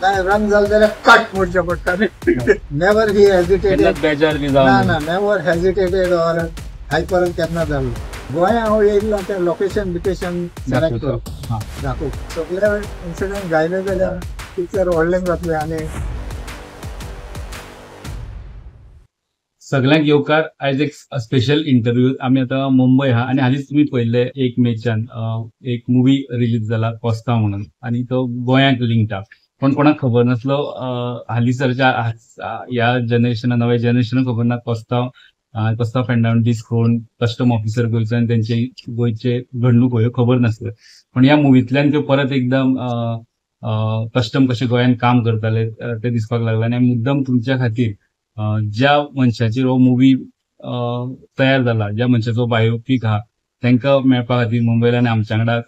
नाही रंग जाल जाल्यार कट म्हणचे पडटाले. नेवर ही हेजिटेटेड ना नेवर हेजिटेटेड ऑर हाय पर्यंत केन्ना जालो. गोंया हांव येयल्लो तें लोकेशन बिकेशन सिलेक्ट करप दाखोवप. सगळे इन्सिडंट गायले जाल्यार पिक्चर व्हडलें जातलें. आनी सगळ्यांक येवकार आयज एक स्पेशल इंटरव्यू. आमी आतां मुंबय आहा आनी हालींच तुमी पळयल्ले 1 मेच्यान एक मुवी रिलीज जाला कोस्ता म्हणून, आनी तो गोंयांक लिंक्ड आहा. पण कोणाक खबर नासलो हालीसरच्या ह्या जनरेशनाक नव्या जनरेशनाक खबर ना कोस्ता फेर्नांडीस कोण, कस्टम ऑफिसर गोंयचो आनी तेंचे गोंयचे घडणूक ह्यो खबर नासल्यो. पण ह्या मुवींतल्यान त्यो परत एकदम कस्टम कशे गोंयान काम करताले ते दिसपाक लागले. आनी मुद्दम तुमच्या खातीर ज्या मनशाचेर हो मुवी तयार जाला, ज्या मनशाचो बायोपीक आहा, तांकां मेळपा खातीर मुंबयला आमच्या वांगडा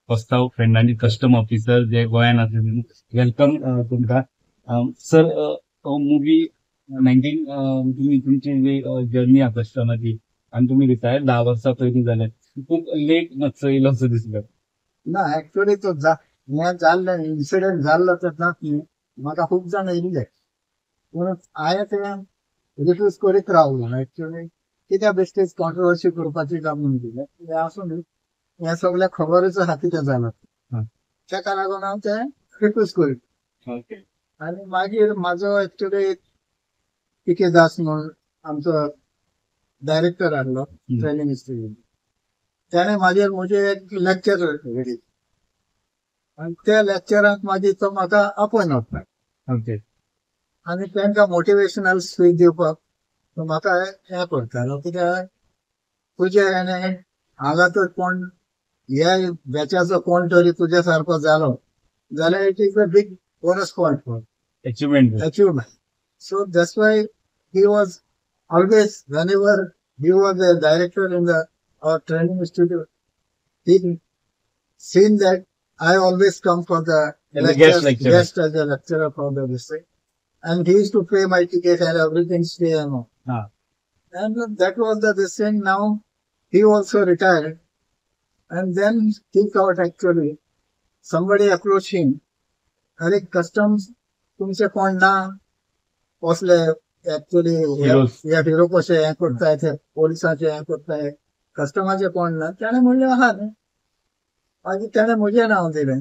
कोस्ता फेर्नांडीस कस्टम ऑफिसर जे गोंयान आसा, वेलकम तुमकां सर. मुवी 19 तुमची जी जर्नी आहा कस्टमाची, आनी तुमी रिटायर 10 वर्सां पयलीं जाले, खूब लेट मातसो येयलो असो दिसलो. ना एक्चुअली तो हें जाल्लें इन्सिडंट जाल्लो तेन्ना म्हाका खूब जाण येयल्ले, पूण हांवें तें रिफ्यूज करीत रावलो. एक्चुअली कित्या बेश्टेच कॉन्ट्रोवर्सी करपाची काम न्हू दिलें. हें आसूं न्ही, हें सगळ्यांक खबरूच आहा कितें जालां. तेका लागून हांव तें रिफ्यूज करीत. आनी मागीर म्हाजो एक्चुअली पी.के. दास म्हणून आमचो डायरेक्टर आहलो ट्रेनिंग इन्स्टिट्यूट, त्याने मागीर म्हजे एक लेक्चर घेतली आनी त्या लेक्चराक मागीर तो म्हाका अपॉयंट करता. आनी तांकां मोटिवेशनल स्पीच दिवपाक तो म्हाका हें करतालो. कित्याक तुजे हांगा तर कोण ह्या बॅचाचो कोण तरी तुज्या सारको जालो जाल्यार it is a big bonus point for achievement. So that's why he was always, whenever he was a director in our training institute, he seen that I always come for the guest as a lecturer for the district, and he used to pay my ticket and everything, stay and all. And that was this thing. Now he also retired, and then think out actually somebody approached him, अरे customs तुमचे कोण ना असले actually hero कशे हें करताय, ते पोलिसांचे हें करताय, कस्टमाचे कोण ना. त्याने म्हणलें आहा न्ही. मागीर त्याने म्हजें नांव दिलें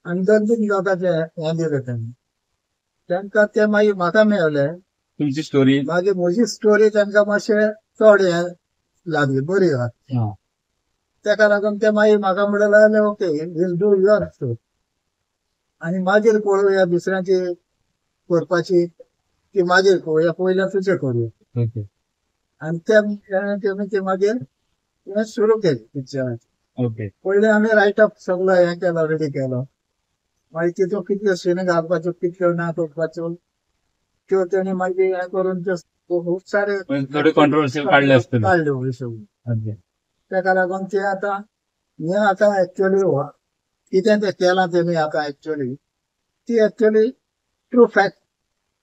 आनी 2-3 लोकांचे हें दिलें तेणी. तांकां ते मागीर म्हाका मेळ्ळे. तुमची स्टोरी मागीर म्हजी स्टोरी तांकां मातशें चड हें लागली, बरी आहा. तेका लागून ते मागीर म्हाका म्हणूंक लागले okay we'll do your story, आनी मागीर पळोवया दुसऱ्याची करपाची ती मागीर पळोवया, पयलें तुजें करूया. आनी ते मागीर हें सुरू केलें पिक्चराचें. पयलें आमी रायटअप सगळो हें केलो, रेडी केलो. मागीर तितून कितल्यो सीन घालपाच्यो कितल्यो ना करपाच्यो त्यो तेणी मागीर हें करून खूब सारे काडल्यो सगळ्यो. तेका लागून ते आतां हें आतां एक्चुअली कितें तें केलां तेमी आतां एक्चुअली ती एक्चुअली ट्रू फॅक्ट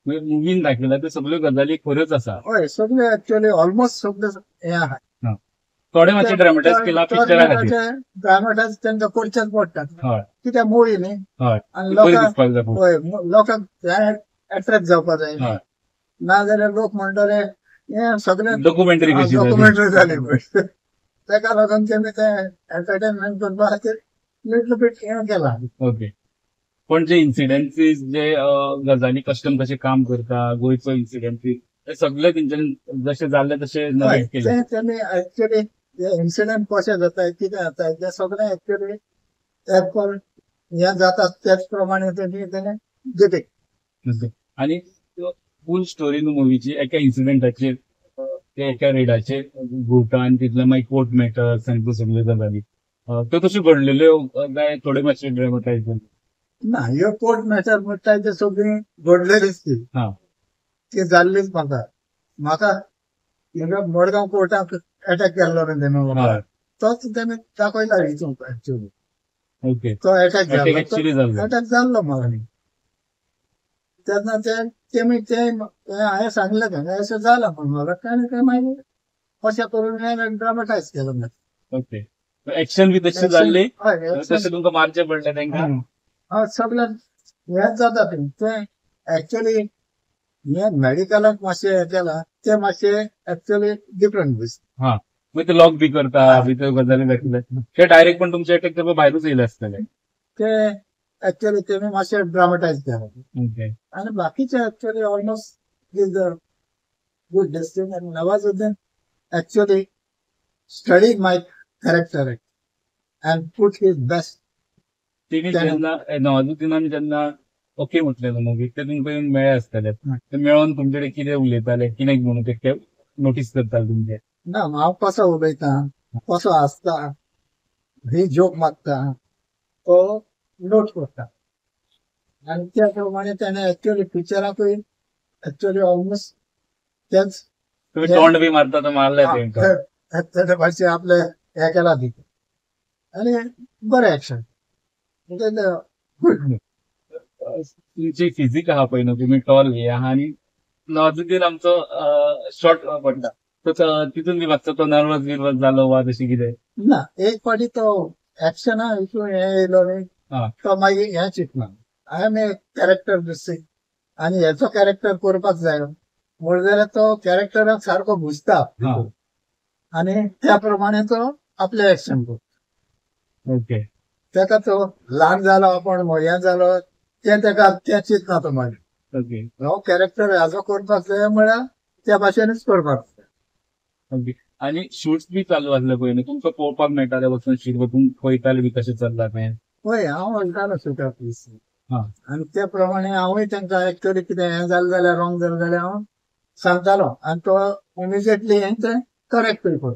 मुवीन दाखयला ते सगळ्यो गजाली खऱ्योच आसा. हय सगळे एक्चुअली ऑलमोस्ट सगळे हें आहा. थोडे मातशे ड्रामाटायज केला पिक्चरा खातीर. ड्रामाटायज तेंकां करचेच पडटा कित्याक मुवी न्ही. आनी लोकांक एट्रॅक्ट जावपा जाय, नाजाल्यार लोक म्हणटले हें सगळें डॉक्युमेंटरी जाली पळय. तेका लागून तेमी ते एंटरटेनमेंट करपा खातीर लिटल बीट हें केलां. पण जे इन्सिडेंसीस जे गजाली कस्टम कशें काम करता, गोंयचो इन्सिडेंसीस ते सगळे तेंच्यानी जशें जाल्ले तशें नरेट केले. तेमी एक्चुअली इन्सिडंट कशें जाताय कितें जाताय ते सगळें एक्चुअली हें जाता त्याच प्रमाणे तेणी डिपिक्ट. आनी फूल स्टोरी न्हू मुवीची एका इन्सिडेंटाचेर ते एका रेडाचेर घुवता आनी तितले मागीर कोर्ट मॅटर्स आनी त्यो सगळ्यो गजाली त्यो तश्यो घडलेल्यो काय थोडे मातशे ड्रामाटायज जाले. ना ह्यो कोर्ट मॅटर म्हणटाय ते सगळी घडलेलीच ती जाल्लीच म्हाका मडगांव कोर्टाक अटॅक केल्लो न्ही तेमी, तोच तेमी दाखयला हितून एक्चुअली. तो अटॅक जाल्लो म्हाका. तेन्ना तेमी हांवें सांगलें तेंकां अशें जालां म्हणून म्हाका. ताणें तें मागीर अशें करून हांवें ड्रामाटायज केलो. एक्शन बी तशी जाल्ली, तशें तुमकां मारचें पडलें तांकां. सगळ्यांक हें जाता ते ऍक्च्युअली हे मेडिकलाक मातशें हें केलां ते मातशें ऍक्च्युअली डिफरंट दिसता. हा मग ते लॉक बी करता भितर गजाली घातले ते डायरेक्ट पण तुमच्या एक भायरूच येयले असतले. ते ऍक्च्युअली तेमी मातशें ड्रामटायज केला ओके आणि बाकीचे actually almost is a good distinct आणि Nawazuddin actually studied my character and put his best. तिने त्याने- जेन्ना नवाजुद्दीनान जेन्ना ओके म्हटलेलो मूवी ते तुमकां येवन मेळ्ळे आसतले ते मेळोन तुमचे कडेन कितें उलयताले कितें म्हणून ते नोटीस करताले तुमचे. ना हांव कसो उलयतां कसो हांसता ही जोक मारता तो नोट करता आणि त्या प्रमाणे त्याने ऍक्च्युअली पिक्चराकूय ऍक्च्युअली ऑलमोस्ट तेच तुम्ही तोंड बी मारता तर मारले तेंका. त्याच्या भाषे आपले हे केला तिथे आणि बरें ऍक्शन गुड. तुमची फिजिक आहा पळय न्हू तुम्ही टॉल हे आहा आणि नवाजुद्दीन आमचो शॉर्ट पडटा तर तितून बी मातसो तो नर्वस बिर्वस जालो वा तशी कितें. ना एक फाटी तो ऍक्शना हितून हे येयलो न्ही हा तो मागीर हे चिंतना आय एम ए कॅरेक्टर दिसता आणि हेचो कॅरेक्टर करपाक जाय म्हण जाल्यार तो कॅरेक्टराक सारको बुजता हा आणि त्या प्रमाणे तो आपले ऍक्शन करता. ओके तेका तो ल्हान जालो आपण हें जालो ते तेका ते चिंतना तो मागीर ओके हो कॅरेक्टर हाजो करपाक जाय म्हळ्यार त्या भाशेनच करपाक जाय. ओके आणि शूट्स बी चालू आसले पळय न्हू तुमकां पळोवपाक मेळटाले वचून शीट वचून पळयताले बी कशें चल्ला तें. होय हांव वयतालो सुटा प्लीज हा आणि त्या प्रमाणे हांवूय तांकां ऍक्च्युअली कितें हें जालें जाल्यार रॉंग जालें जाल्यार हांव सांगतालो आणि तो इमिजिएटली हें तें करेक्ट करता.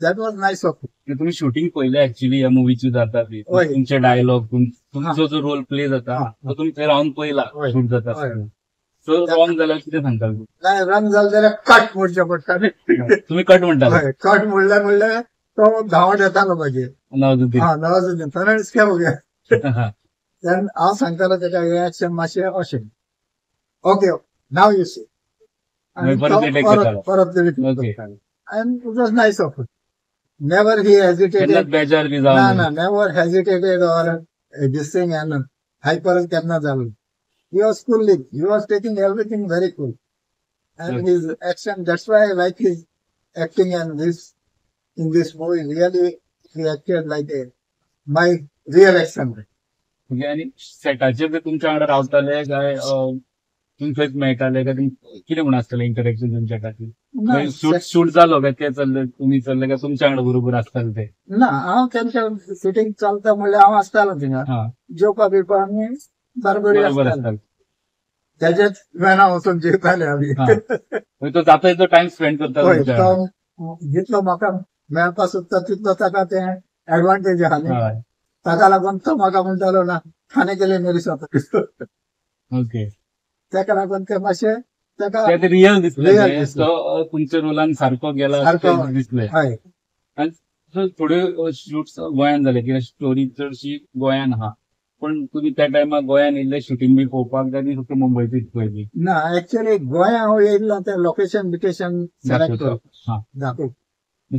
दॅट वॉज नायस ऑफ तुम्ही शूटिंग पळयलें एक्चुअली ह्या मुवीची जाता ती होय. तुमचे डायलॉग तुमचो जो रोल प्ले जाता हा. तो तुम्ही थंय रावन पळयला होय. शूट जाता होय. सो रॉंग जाल्यार कितें सांगता तुम्ही? काय रंग जालें जाल्यार कट म्हणचें पडटा तुम्ही कट म्हणटाले हय कट म्हणल्यार तो धांवत येतालो मागीर नवाजुद्दीन. हा नवाजुद्दीन थंयच केलो गे हा. तेन्ना हांव सांगतालो तेका हे ऍक्शन मातशें अशें ओके नाव यू सी मागीर परत ते take करतालो. परत Okay. and it was nice of it. Never he केन्नाच hesitated. बेजार बी No, जावन no, never hesitated or this thing and hyper केन्ना जालो. He was cool. He was taking everything very cool. And Okay. his action, that's why I like his acting and this in this movie. Really, he acted like my real action. म्हणजे आणि सेटाचेर ते तुमच्या वांगडा रावताले काय तुम्ही थंयच मेळटाले काय तुमी कितें म्हण आसतलें इंटरेक्शन तुमच्या खातीर शूट शूट जालो काय ते चल्ले तुमी चल्ले काय तुमच्या वांगडा बरोबर आसताले ते. ना हांव तेंच्या शुटींग चलता म्हणल्यार हांव आसतालो थिंगा हा जेवपा बिवपा आमी बरोबरी बरोबर आसताले. आसताले. त्याच्यात वेळा वचून जेवताले आमी. हा. म्हणजे तो जाता तो टाइम स्पेंड करता होय तुमच्या तो जितलो म्हाका मेळपा सोदता तितलो ताका ते एडवांटेज आहा न्ही हय ताका लागून तो म्हाका म्हणटालो ना ठाणे गेले मेरी स्वता ओके ताका लागून ते मातशें ताका ते रियल दिसले Real ते. दिसले. तो तुमच्या रोलान सारको गेला सारको. ते दिसले हय आणि थोड्यो शूट्स गोंयान जाले कित्याक स्टोरी चडशी गोंयान आहा पण तुम्ही त्या टायमार गोंयान येयल्ले शूटिंग बी पळोवपाक जाय ती फक्त मुंबयचीच पळयली. ना एक्चुअली गोंया हांव येयल्लो ते लोकेशन बिकेशन सिलेक्ट करप हा दाखोवप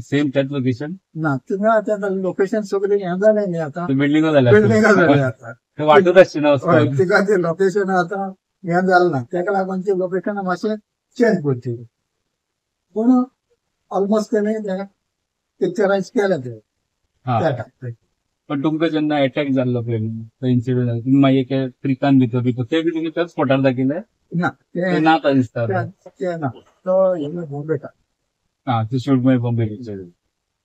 सेम त्याच लोकेशन ना थिंगा आतां लोकेशन सगळी हें जालें न्ही आतां बिल्डिंगो बिल्डिंगा जाल्या जाल्या आतां वाटत आसचें हय ना तिका ते लोकेशन आतां हें जालें ना तेका लागून ती लोकेशन मातशें चेंज करची पूण ऑलमोस्ट तेणी पिक्चरायज केलें ते हा त्या टायमार. पण तुमकां जेन्ना अटॅक जाल्लो पळय इन्सिडंट जालो तुम्ही मागीर एके ट्रिकान भितर ते बी तुमी त्याच स्पॉटार दाखयले ना ते ते नाता दिसता ते ना तो हें बॉम्बेटा हा ते शूट मागीर बॉम्बे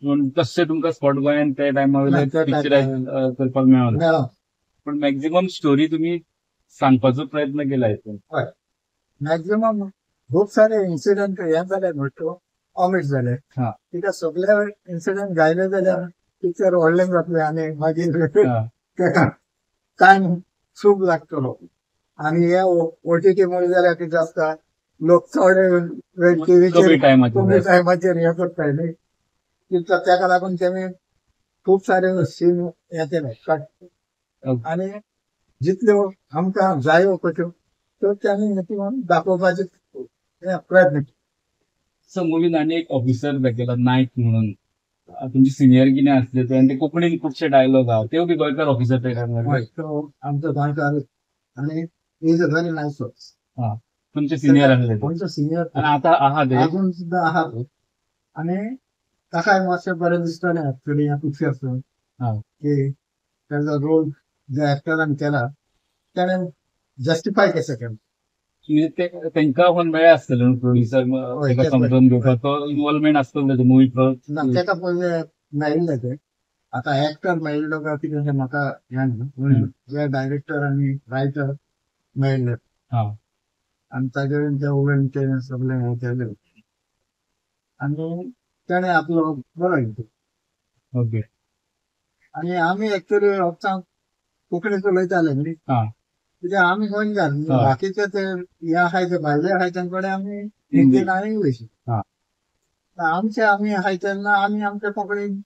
पूण तशें तुमकां स्पॉट गोंयान त्या टायमा ना, त्या पिक्चरायज करपाक मेळना मेळ्ळो पण मॅक्झिमम स्टोरी तुम्ही सांगपाचो प्रयत्न केला हितून. मॅक्झिमम खूप सारे इन्सिडेंट हे जाले म्हणतो ऑमिट जाले हा. तिका सगळे इन्सिडेंट गायले जाल्यार पिक्चर व्हडलें जातलें आनी मागीर हा. तेका टायम खूब लागतलो आनी हे ओटीटी म्हणून जाल्यार कितें आसता लोक चड वेळ कमी टीव्हीचेर टायमाचेर कमी टायमाचेर हे करताय न्ही तेका लागून तेमी खूब सारे सीन येतले कट ओके. आनी जितल्यो आमकां जायो कश्यो त्यो त्यांनी दाखोवपाचे प्रयत्न केले. सो मुवीन आनी एक ऑफिसर दाखयला नायक म्हणून तुमचे सिनियर कितें आसले ते आनी ते कोंकणीन खुबशे डायलॉग आहा ते बी गोंयकार ऑफिसर ते हय, तो आमचो गोंयकार आणि इज अ व्हेरी नाईस तुमचे सिनियर आहे कोणतं सिनियर आणि आता आहात हे. अजून सुद्धा आहात आणि काय मागच्या बऱ्याच दिसताना ऍक्च्युली या पिक्चर्स हा. की त्याचा रोल ज्या ऍक्टरांनी केला त्याने जस्टिफाय कसं केलं. म्हणजे ते त्यांना पण वेळ असतं प्रोड्युसर तेच समजून घेतो तो इन्व्हॉल्वमेंट असतो त्याचं मूवी ताका पयले मेळिल्ले ते आता एक्टर मेळिल्लो काय कितें म्हाका जे डायरेक्टर आनी रायटर मेळिल्ले आनी ताजे वयल्यान ते उलयन ते सगळे हे केले आनी तेणे आपलो बरो घेतलो. ओके. आनी आमी एक्चुअली वचून कोंकणीच उलयताले न्ही कित्याक आमी गोंयकार बाकीचे ते हे आहाय ते भायले आहाय तांचे आमी हिंदीन आनी इंग्लीश आमचे आमी आहाय तेन्ना आमी आमचे कोंकणीन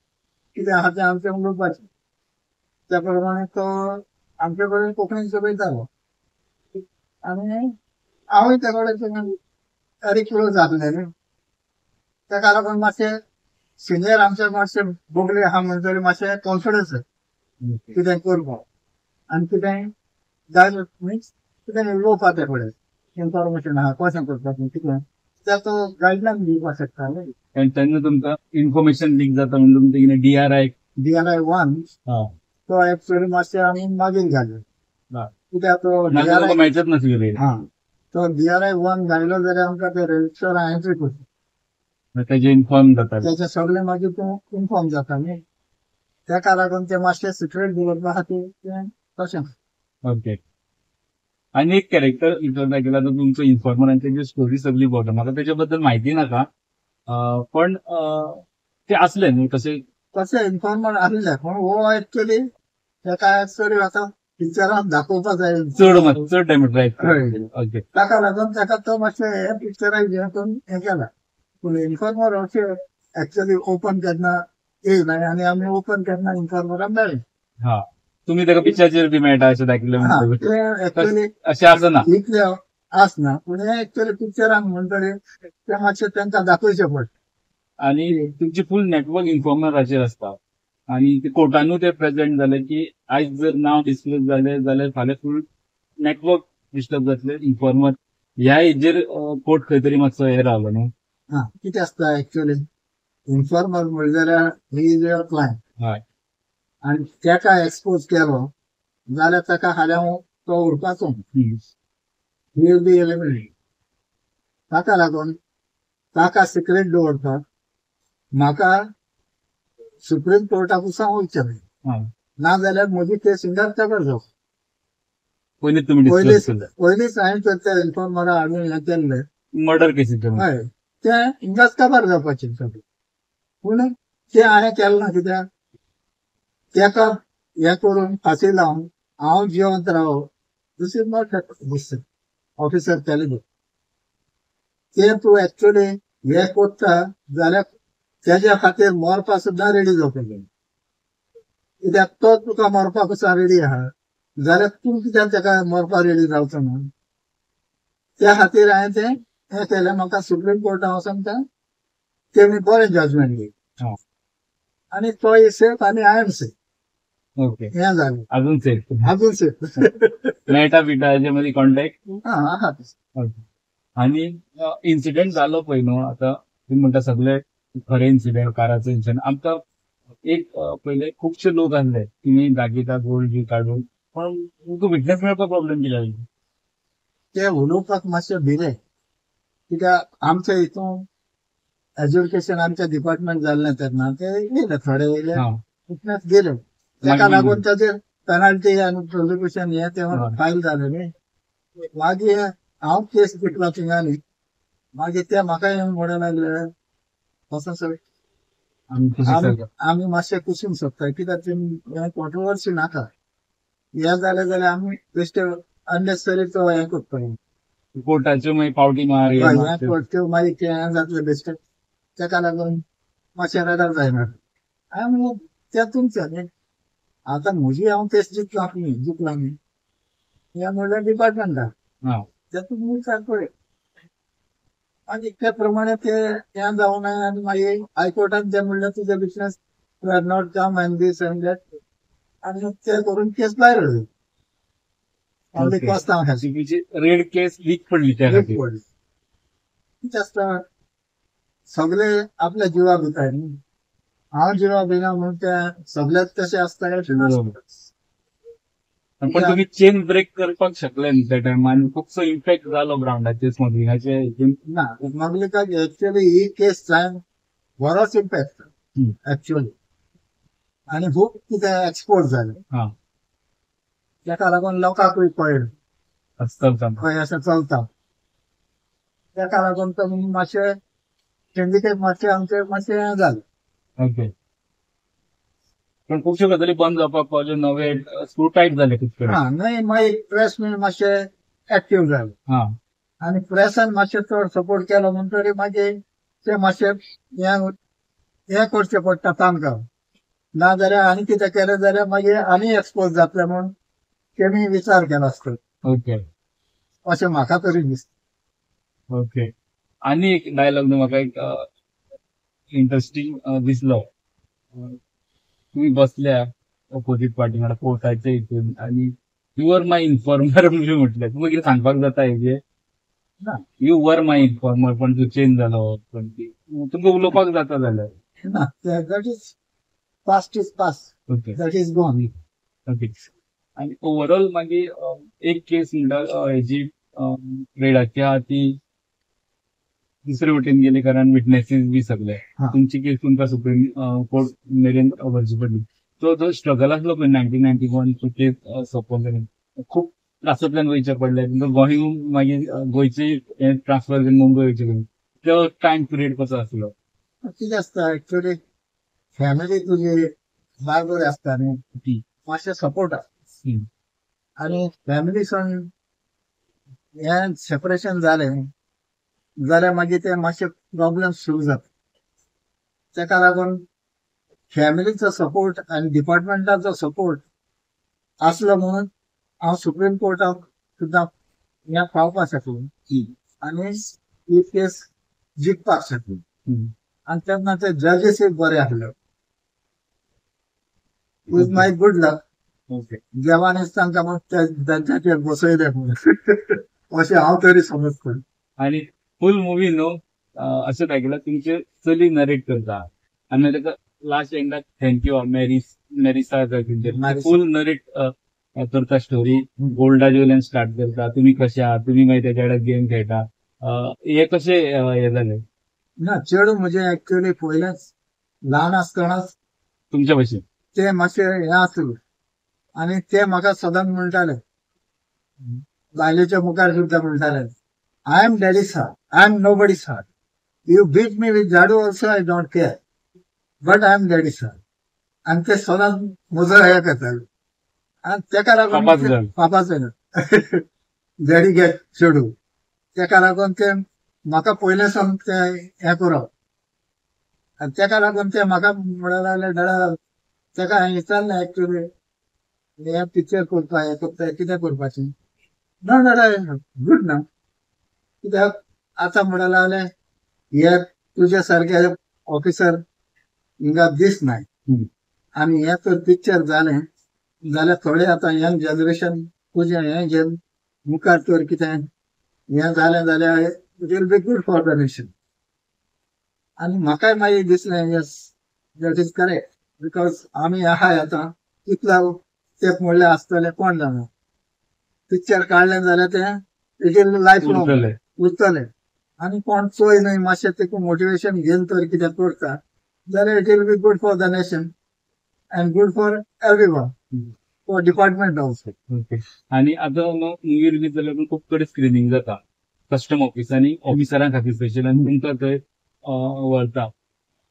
कितें आहा तें आमचें उलोवपाचें त्या प्रमाणे तो आमचे कडेन कोंकणीन उलयतालो आनी हांवूय ते कडेन वेरी क्लोज आसले न्ही तेका लागून मातशें सिनियर आमचे मातशे बोगले आहा म्हणटरी मातशें कॉन्फिडन्स कितें करपाक आनी कितें जाय मिन्स कितें उलोवपाक ते कडेन इन्फॉर्मेशन आहा कशें करपाक कितें त्या तो गायडलायन दिवपाक शकता न्ही. तेन्ना तुमकां इन्फॉर्मेशन लीक जाता म्हणजे तुमचे DRI 1 तो एक्चुअली मातशें आमी मागीर घाल्यो कित्याक तो नाजाल्यार मेळचेच नाशिल्ले. तो DRI 1 घायलो जाल्यार आमकां ते रजिस्टरान एंट्री करची तेजे इन्फॉर्म जाता त्याचे सगळे मागीर ते इन्फॉर्म जाता न्ही तेका लागून ते मातशें सिक्रेट दवरपा खातीर तें तशें. ओके. आणि एक कॅरेक्टर इंटरव्यू केला तर तुमचं इन्फॉर्मर आणि त्याची स्टोरी सगळी बघा म्हाका त्याच्याबद्दल माहिती नाका पण ते असले न्ही तसे इन्फॉर्मर आसले पूण हो एक्चुअली तेका एक्चुअली आतां पिक्चरान दाखोवपा जाय चड टायम ओके ताका लागून ताका तो मातशें हे पिक्चराक हे करून हें केला पूण इन्फॉर्मर अशें एक्चुअली ओपन केन्ना येयना आनी आमी ओपन केन्ना इन्फॉर्मराक मेळ्ळे. हा तुम्ही ताका पिक्चराचेर बी मेळटा अशें दाखयलें एक्चुअली अशें आसना इतले आसना पूण हे एक्चुअली पिक्चराक म्हणटरी ते मातशें तांकां दाखोवचें पडटा. आणि तुमची फुल नेटवर्क इन्फॉर्मराचेर आसता आणि ते कोर्टानूय ते प्रेझेंट जाले की आयज जर नाव डिस्क्लोज जालें जाल्यार फाल्यां फुल नेटवर्क डिस्टर्ब जातले इन्फॉर्मर ह्या हेजेर कोर्ट खंय तरी मातसो हे रावलो न्हू. कितें आसता एक्चुअली इन्फॉर्मर म्हणलें जाल्यार ही इज युअर क्लायंट हय आनी तेका एक्सपोज केलो जाल्यार ताका फाल्यां तो उरपाचो ही विल बी एलिमिनेटेड. ताका लागून ताका सिक्रेट दवरपाक म्हाका सुप्रीम कोर्टाक वचूंक वयचें न्ही नाजाल्यार म्हजी केस इंडर तेबर जावं पयलींच हांवें तर त्या इन्फॉर्मरा हाडून हें केल्लें मर्डर केसीस हय ते इंडस काबार जावपाचें सगळें पूण ते हांवें केलें ना कित्याक तेका हें करून फाशी लावन हांव जिवंत रावो दिस इज नॉट ऑफिसर टेलिंग ते तूं एक्चुअली हे कोत्ता जाल्यार तेज्या खातीर मरपाक सुद्दां रेडी जावपाक जाय कित्याक तो तुका मरपाक सुद्दां रेडी आहा जाल्यार तूं कित्याक तेका मरपाक रेडी जावचो ना त्या खातीर हांवें तें हें केलें म्हाका सुप्रीम कोर्टान वचोन तेमी बरें जजमेंट दी आनी तो सेफ आनी आय एम सेफ. ओके हें जालें अजून सेफ मेळटा बिटा हेजे मदीं कॉन्टॅक्ट आहा. आणि इन्सिडेंट जालो पळय न्हू आतां तुम्ही म्हणटा सगळे खरे इन्सिडेंट काराचो इन्सिडेंट आमकां एक पयले खुबशे लोक आसले तिणी दाखयता गोल्ड बी काडून पण तुमकां विटनेस मेळपाक प्रॉब्लेम कितें ते उलोवपाक मातशें भिले कित्याक आमच्या हितून एज्युकेशन आमच्या डिपार्टमेंट जाल्लें तेन्ना ते येयले थोडे येयले विटनेस गेले तेका लागून ताजेर पेनल्टी आनी प्रोसिक्युशन हे ते फायल जालें न्ही मागीर हांव केस जिखलो थिंगांनी मागीर ते म्हाका येवन म्हणूंक लागले असो सर आमी मातशें कुसूंक सोदता कित्याक तें कॉन्ट्रोवर्सी नाका हें जालें जाल्यार आमी बेश्टे अननेसेसरी तो हें करता कोर्टाच्यो मागीर पावटी मार त्यो मागीर ते हें जातलें बेश्टे तेका लागून मातशें रडार जायना आमी तें तुमचें न्ही आतां म्हजी हांव केस जिखला न्ही हें म्हणल्यार डिपार्टमेंटान तेतून विचार पळय आनी त्या प्रमाणे ते हें जावं ना आनी मागीर हायकोर्टान तें म्हणल्यार तुजे business are not come and this and that आनी ते करून केस भायर ऑनली Okay. कॉस्ता खायची तिची रेड केस लीक पडली त्या खातीर. जास्त सगळे आपल्या जिवा भितर न्ही हांव जिवा भिना म्हणून त्या सगळ्यात तशें आसता काय बरोबर. पण तुम्ही चेन ब्रेक करपाक शकले न्ही त्या टायमार खूपसो इम्पॅक्ट जालो ग्राउंडाचेर स्मगलिंगाचे हितून. ना म्हाका एक्चुअली ही केस जायन बरोच इम्पॅक्ट एक्चुअली आनी खूब कितें एक्सपोर्ट जालें हा ताका लागून लोकांकूय कळ्ळें असतं खंय अशें चलता ताका लागून तो मातशें सिंडिकेट मातशें आमचें मातशें हें जालें. ओके. पण खुबश्यो गजाली बंद जावपाक पावल्यो नवे स्क्रू टायट जाले खूब कडेन. मागीर मागीर प्रेस बीन मातशें एक्टीव जालें हा आनी प्रेसान मातशें चड सपोर्ट केलो म्हणटरी मागीर ते मातशें हें करचें पडटा तांकां ना जाल्यार आनी कितें केलें जाल्यार मागीर आनी एक्सपोज जातलें म्हूण तेमी विचार केलो आसता ओके अशें म्हाका तरी दिसता. ओके. आनी एक डायलॉग न्हू म्हाका एक इंटरेस्टिंग दिसलो. तुम्ही बसल्या ऑपोजिट पार्टी मला कोर्टाच्या हितून आणि यू वर माय इन्फॉर्मर म्हणून म्हटलं तुमकां कितें सांगपाक जाता हेजे ना यू वर माय इन्फॉर्मर पण तू चेंज जालो पण तुमकां उलोवपाक जाता जाल्यार. ना that is past is past okay that is gone. Okay. आणि ओव्हरऑल मागीर एक केस म्हणटा हेजी रेडाची आहा ती दुसरे वटेन गेली कारण विटनेसीस बी सगळे हा. तुमची केस तुमकां सुप्रीम कोर्ट मेरेन व्हरची पडली. तो जो स्ट्रगल आसलो पळय 1991 तो केस सोंपोवन जालें खूब त्रासांतल्यान वयचें पडलें तुमकां गोंयून मागीर गोंयचे ट्रान्सफर करून मुंबय वयचें पडलें. तो टायम पिरियड कसो आसलो. कितें आसता एक्चुअली फॅमिली तुजी बारबर आसता न्ही मातशें सपोर्ट आसता आनी फॅमिलीसून हें सेपरेशन जालें जाल्यार मागीर ते मातशे प्रॉब्लेम सुरू जाता ताका लागून फॅमिलीचो सपोर्ट आनी डिपार्टमेंटाचो सपोर्ट आसलो म्हणून हांव सुप्रीम कोर्टाक सुद्दां हें पावपाक शकलो आनी ही केस जिखपाक शकलो आनी तेन्ना ते जजीसूय बरे आसले. Is my good luck. Okay देवानीच तांकां मग त्यांच्याचेर बसयले म्हणून अशें हांव तरी समजता. आणि फुल मूवी न्हू अशें दाखयला तुमचे चली नरेट करता आनी ताका लास्ट एंडाक थँक्यू मेरिसा मेरिसा. फुल नरेट करता स्टोरी गोल्डाचे वयल्यान स्टार्ट करता तुमी कशे आहात तुमी मागीर तेच्या कडेन गेम खेळटा हे कशें हे जालें ना चेडूं म्हणजे एक्चुअली पयलेंच ल्हान आसतनाच तुमच्या भशेन. ते मातशें हें आसलें आनी ते म्हाका सदांच म्हणटाले बायलेच्या मुखार सुद्दां म्हणटाले I am daddy sir I am nobody sir you beat me with झाडू also I don't care but I am daddy sir आनी ते सदांच म्हजो हें करताले आनी ताका पापाच लागून घर. पापाचो डॅडी गेट चेडूं ताका लागून ते म्हाका पयलेंसून ते हें करप आनी ताका लागून ते म्हाका म्हणूंक लागले डॅडा ताका हांवें विचारलें एक्चुअली हे पिक्चर करपा हें करता कितें करपाचें ना डॅडा गूड ना कित्याक आतां म्हणूंक लागले हे तुजे सारके ऑफिसर हिंगा दिसनाय आनी हे तर पिक्चर जालें जाल्यार थोडे आतां यंग जनरेशन तुजें हें घेवन मुखार तर कितें हें जालें जाल्यार it will be good for the nation. आनी म्हाकाय मागीर दिसलें yes that is correct because आमी आहाय आतां कितला तेंप म्हणल्यार आसतलें कोण जाणा पिक्चर काडलें जाल्यार तें इट वील लायफ लॉंग उरतलें. उरतलें आनी कोण चोय न्हय मातशें तेका मोटिवेशन घेवन तर कितें करता जाल्यार it will be good for the nation and good for everyone for department also. Okay. आणि आता मूवी रिलीज जाल्यार पण खूप कडे स्क्रिनिंग जाता कस्टम ऑफिसांनी ऑफिसरां खातीर स्पेशल आनी तुमकां थंय वळटा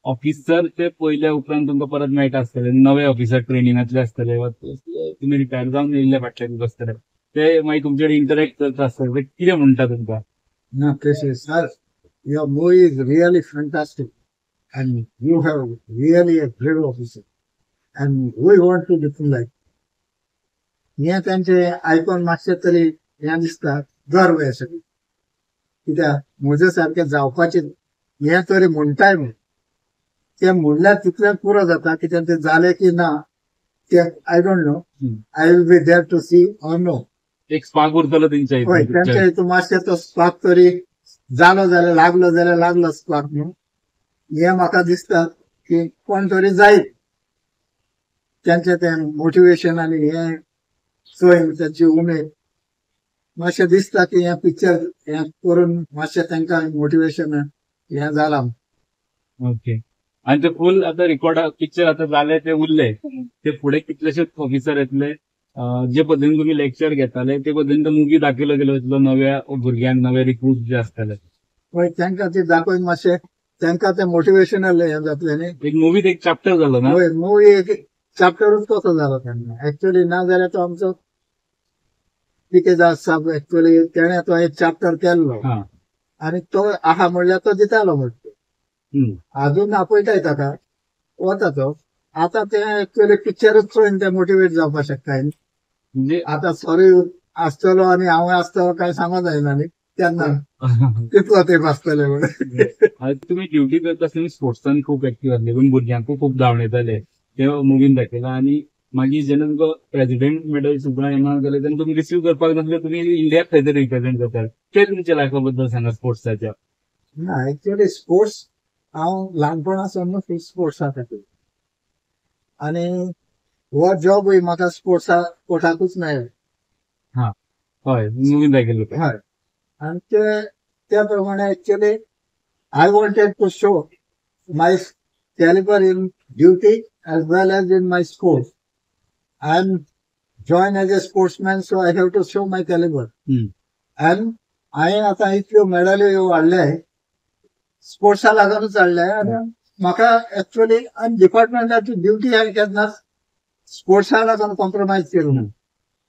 ऑफिसर ते पयल्या उपरांत तुमकां परत मेळटा आसतले नवे ऑफिसर ट्रेनिंगातले आसतले वा तुमी रिटायर जावन येयल्ले फाटल्यान बसतले ते मागीर तुमचे कडेन इंटरेक्ट करता आसतले ते कितें म्हणटा तुमकां. No, sir, your movie is really fantastic, and you have really a great officer, and we want to become like. हें तेंचे आयकोन मातशें तरी हें दिसता गर्व येता कित्याक म्हजे सारकें जावपाचें हें तरी म्हणटाय म्हूण तें म्हणल्यार तितलें पुरो जाता कित्याक तें जालें की ना तें I don't know I will be there to see or no एक स्पार्क उरतलो तेंच्या होय इथं. त्यांच्या हितून मातशें तो स्पार्क तरी जालो जाल्यार लागलो स्पार्क न्हू. हे म्हाका दिसता की कोण तरी जायत त्यांचे ते मोटिवेशन आनी हे सोय त्यांची उमेद मातशें दिसता की हे पिक्चर हे करून मातशें तांकां मोटिवेशन हे जाला. ओके. आणि ते फुल आता रिकॉर्ड पिक्चर आता झाले ते उरले ते पुढे कितलेशेच ऑफिसर येतले जे पद्धतीने तुम्ही लेक्चर घेताले ते पद्धतीने मुवी दाखयलो गेलो वयतलो नव्या भुरग्यांक नवे रिक्रूट जे आसताले. होय तांकां ते दाखोवन मातशें तांकां ते मोटिवेशनल हे जातलें न्ही. एक मुवीत एक चॅप्टर झालं ना. होय मूवी एक चॅप्टरूच कसो जालो तेन्ना एक्चुअली ना जाल्यार तो आमचो पिकेदास साहेब एक्चुअली तेणे तो एक चॅप्टर केल्लो हा. आनी तो आहा म्हणल्यार तो दितालो म्हणटा. हम्म. अजून आपयताय ताका वता तो. आता ते एक्चुअली पिक्चरूच पळोवन ते मोटिवेट जावपाक शकताय न्ही. म्हणजे आता सॉरी आसतलो आनी हांव आसतलो काय सांगों जायना न्ही तेन्ना कितलो तेंप आसतले म्हणून. आता तुम्ही ड्युटी करता आसतना स्पोर्ट्सान खूप ऍक्टिव्ह आसले पण भुरग्यांकूय खूप धांवणयताले ते मुवीन दाखयला आणि मागीर जेन्ना तुमकां प्रेसिडेंट मेडल सुद्दां येना जाल्यार तेन्ना तुमी रिसीव करपाक नासले तुम्ही इंडियाक खंय तरी रिप्रेझेंट करतात ते तुमच्या लायफा बद्दल सांगा स्पोर्ट्साच्या. ना एक्चुअली स्पोर्ट्स हांव ल्हानपणासून स्पोर्ट्साक येता आनी हो जॉबूय म्हाका स्पोर्ट्साकूच मेळ्ळो. हय मुवीन दाखयल्लो ते. हय आनी त्या प्रमाणे actually I wanted to show my caliber in duty as well as in my sport. I am joined as a sportsman, so I have to show my caliber. हम्म. And हांवें आतां इतल्यो मेडल्यो ह्यो हाडल्याय स्पोर्ट्सा लागूनच हाडल्याय आनी म्हाका एक्चुअली आनी डिपार्टमेंटाची ड्युटी हांवें केन्नाच स्पोर्ट्सा लागून कॉम्प्रोमायज केलो ना.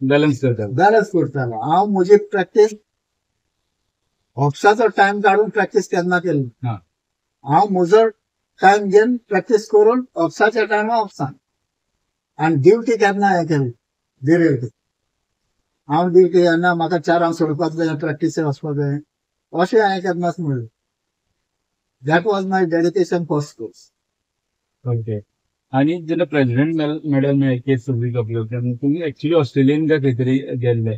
बॅलन्स करता. बॅलन्स करतालो हांव म्हजी प्रॅक्टीस ऑफिसाचो टायम काडून प्रॅक्टीस केन्ना केली ना. हा. हांव म्हजो टायम घेवन प्रॅक्टीस करून ऑफिसाच्या टायमार ऑफिसान आनी ड्युटी केन्ना हें केली डिरेक्ट. हांव ड्युटी येना म्हाका 4 सोडपाक जाय प्रॅक्टीसेक वचपाक जाय अशें हांवें केन्नाच म्हणलें. That was my dedication for sports. Okay. आणि जेन्ना प्रेसिडेंट मेडल मेळ्ळें केस सगळी कपलो तेन्ना तुम्ही ऍक्च्युली ऑस्ट्रेलियन काय खंय तरी गेल्ले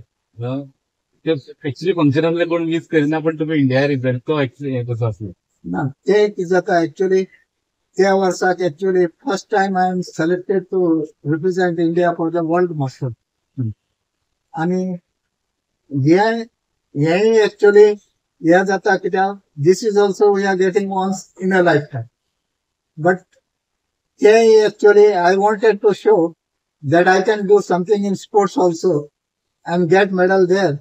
ते ऍक्च्युली फंक्शनातले कोण मीस करिना पण तुम्ही इंडिया रिप्रेझेंट तो ऍक्च्युली हे कसो आसलो. ना ते कितें जाता एक्चुअली त्या वर्साक actually first time I am selected to represent India for the world master. आनी हेय एक्चुअली हे जाता कित्याक this is also we are getting once in a life time. But ते actually I wanted to show that I can do something in sports also and get medal there.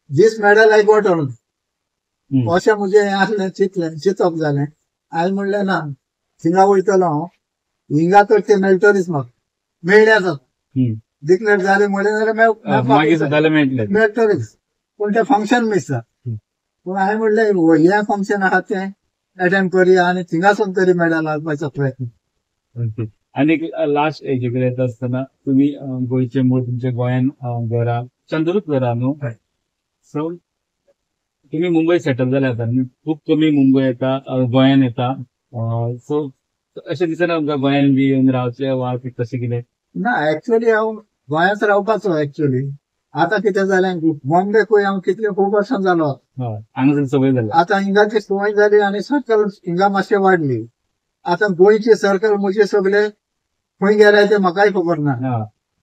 This medal I got on. अशें म्हजें हें आसलें चिंतप जालें. हांवें म्हणलें ना थिंगा वयतलो हांव हिंगा तर ते मेळटलीच म्हाका मेळ्ळ्याच डिक्लेअर जालें म्हणलें जाल्यार मागीर सुद्दां मेळटले. मेळटलीच पूण तें फंक्शन मिस जाता. पूण हांवें म्हणलें हें फंक्शन आहा तें अटेंड करया आनी थिंगासून तरी मेडल हाडपाचो प्रयत्न. आणि लास्ट हेजे कडेन येता आसतना तुम्ही गोंयचे मूळ तुमच्या गोंयान घरा चंदरूच घरा न्हू. सो तुम्ही मुंबय सेटल जाले आता खूप कमी मुंबय येता गोंयान येता. सो अशें दिसना तुमकां गोंयान बी येवन रावचें वा तशें कितें. ना एक्चुअली हांव गोंयांत रावपाचो एक्चुअली. आतां कितें जालें बॉम्बेकूय हांव कितले खूब वर्सां जालो. हांगासर संवय जाली. आतां हिंगाची संवय जाली आनी सर्कल हिंगा मातशें वाडली. आतां गोंयची सर्कल म्हजे सगळे खंय गेले ते म्हाकाय खबर ना.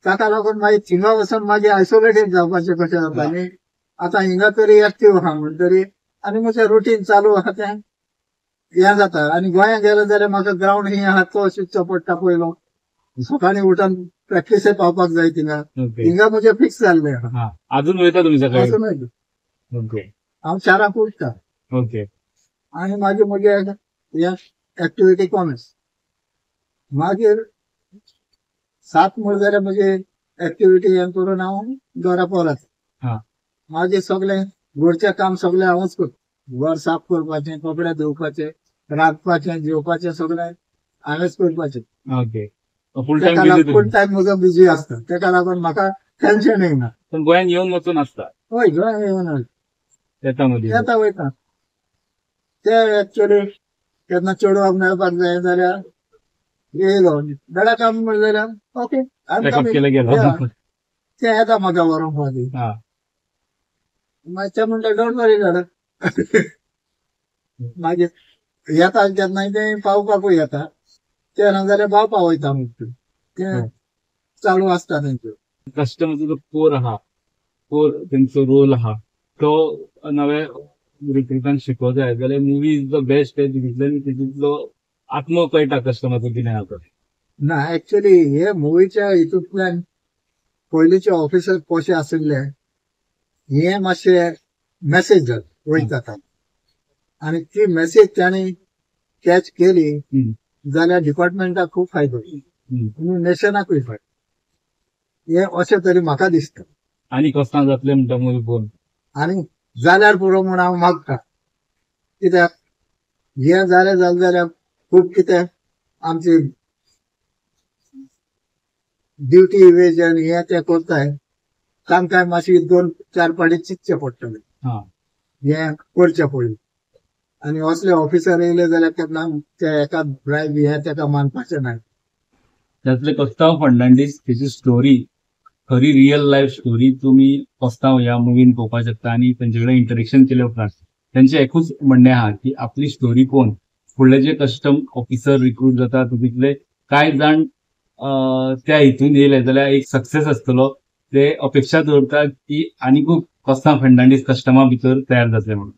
ताका लागून मागीर थिंगा वचून मागीर आयसोलेटेड जावपाचें कशें जाता न्ही. आतां हिंगा तरी एक्टीव आहा म्हणटरी आनी म्हजें रुटीन चालू आहा तें हें जाता. आनी गोंयांत गेलो जाल्यार म्हाका ग्रावंड ही आहा तो शिकचो पडटा पयलो. सकाळी उठून प्रॅक्टिसेक पावपाक जाय थिंगा. हिंगा म्हजें फिक्स जाल्लें आहा. अजून वयता तुमी सकाळी. अजून वयता. ओके. हांव 4 उठता. ओके. आनी मागीर म्हजे हे एक्टिविटी कॉमर्स मागीर 7 म्हण जाल्यार म्हजे एक्टिविटी हें करून हांव घरा परत. मागीर सगळें घरचें काम सगळें हांवूच करता. घर साफ करपाचें कपडे धुवपाचे रांदपाचें जेवपाचें सगळें हांवेंच करपाचें. Okay. Full time full time म्हजो बिजी आसता. तेका लागून म्हाका टेन्शन येयना. पण गोंयान येवन वचून आसता. हय गोंयान येवन येता मदीं येता वयता. ते एक्चुअली केन्ना चेडवाक मेळपाक जाय जाल्यार येयलो बेडा काम म्हणलें जाल्यार ओके केलं गेलो. ते येता म्हाका व्हरोंक मागीर. मागच्या म्हणलं डोंट वरी झालं मागे येतात जेन्ना ते पावपाकू येता तेन्ना जाल्यार भाव पावयता म्हणटा ते चालू आसता तेंच्यो. कस्टमरचो जो कोर आहा, कोर तेंचो रोल आहा, तो नव्या रिक्रुटांक शिकोवंक जाय जाल्यार मुवी इज द बेस्ट तितूंतलो आत्मो कळटा कस्टमरचो कितें आहा तो. ना ऍक्च्युली हे मुवीच्या हितूंतल्यान पयलींचे ऑफिसर कशे आशिल्ले हे मातशे मेसेज वयता आनी ती मेसेज तांणी कॅच केली जाल्यार डिपार्टमेंटाक खूब फायदो आनी नेशनाकूय फायदो हे अशें तरी म्हाका दिसता. आनी कसं जातलें म्हणटा मुवी पळोवन. आनी जाल्यार पुरो म्हूण हांव मागता कित्याक हे जाल्यार खूब कितें आमची ड्युटी इवेजन हे ते करताय तांकां मातशी 2-4 फाटी चिंतचें पडटलें हा हे करचे पडलें आनी असले ऑफिसर येयले जाल्यार केन्ना ते एका ब्रायब हे तेका मानपाचें ना. त्यातले कोस्तांव फर्नांडीस तेची स्टोरी खरी रियल लाईफ स्टोरी तुम्ही कोस्तांव ह्या मुवीन पळोवपाक शकता आणि तांचे कडेन इंटरेक्शन केले उपरांत त्यांचे एकूच म्हणणें आहा की आपली स्टोरी पळोवन फुडले जे कस्टम ऑफिसर रिक्रूट जाता तितूंतले कांय जाण त्या हितून येयले जाल्यार एक सक्सेस आसतलो ते अपेक्षा दवरतात की आनीकूय कोस्तांव फर्नांडीस कस्टमा भितर तयार जातले म्हणून.